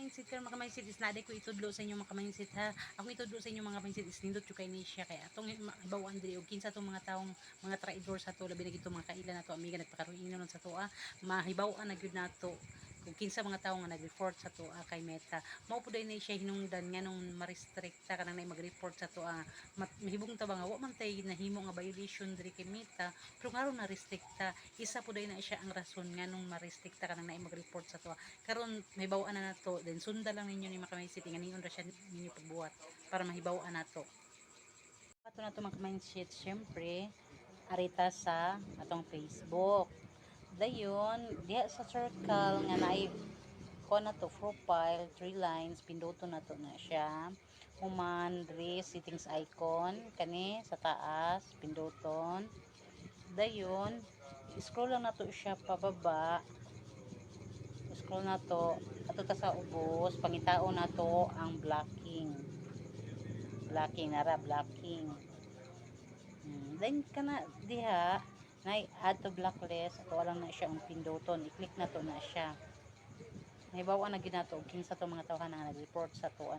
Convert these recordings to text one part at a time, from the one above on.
mindset karon mga mindset is naday ko itudlo sa inyo mga mindset ha. Akong itudlo sa inyo mga mindset is nindot yung kay Nisha kay atong ibawan diri og kinsa tong mga taong mga traidor sa to labi na gito mga kaila nato amiga nagpakaruinon sa to mahibaw-an na gyud nato kung kinsa mga tawo nga nag-report sa to kay Meta. Mao pud ni siya hinungdan nga nung ma-restricta kanang nay mag-report sa to mahibong ta ba nga wa man tay nahimo nga violation diri kay Meta pero ngaron na restricta isa pud na siya ang rason nga nung ma-restricta kanang nay mag-report sa to karon mahibaw-an na nato then sunda lang ninyo ni Makamay nga niyon ra siya ninyo pagbuhat para mahibaw-an nato. Ato na to mga mindset syempre arita sa atong Facebook. Dayon diha sa circle nga naay ko na to profile 3 lines pinduton na to na siya human diri settings icon kani sa taas pinduton dayon scroll lang na to siya pababa scroll na to ato ta sa ubos pangitao na to ang blocking nara blocking then kana diha na add to blacklist ato lang na siya ang pinduton i-click na to na siya nahibawa na ginato kinsa to mga tawhan nga nag-report sa to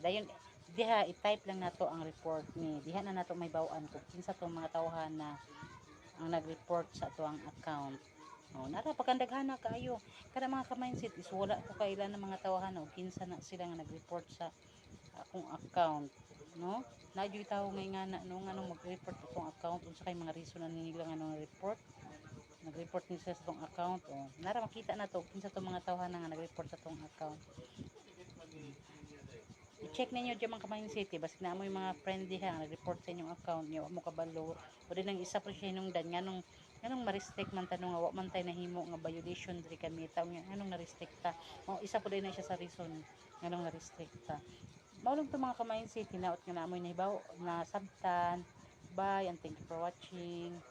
dayon diha i-type lang nato ang report ni diha na nato mahibaw-an kung kinsa to mga tawhan na ang nag-report sa to ang account nara pagkandaghana kaayo kada mga ka-mindset is wala ko kailan ng mga tawhan o kinsa na sila nga nag-report sa akong account no nadyo tawo nga na no nga mag-report akong account unsa kay mga reason na nila nga report nag-report ni sa tong account nara makita na to kinsa to mga tawhan nga nag-report sa tong account i-check ninyo dyan mga ka-mindset basta na mo yung mga friend diha nag-report sa inyong account nyo mo kabalo o din ang isa pa siya hinungdan nganong ma-restrict man tanong nga wa man tay nahimo nga violation diri kami taw nganong na-restrict ta isa po din na siya sa reason nganong na-restrict ta mao lang to mga ka-mindset hinaot nga na mo nahibaw na sabtan bye and thank you for watching.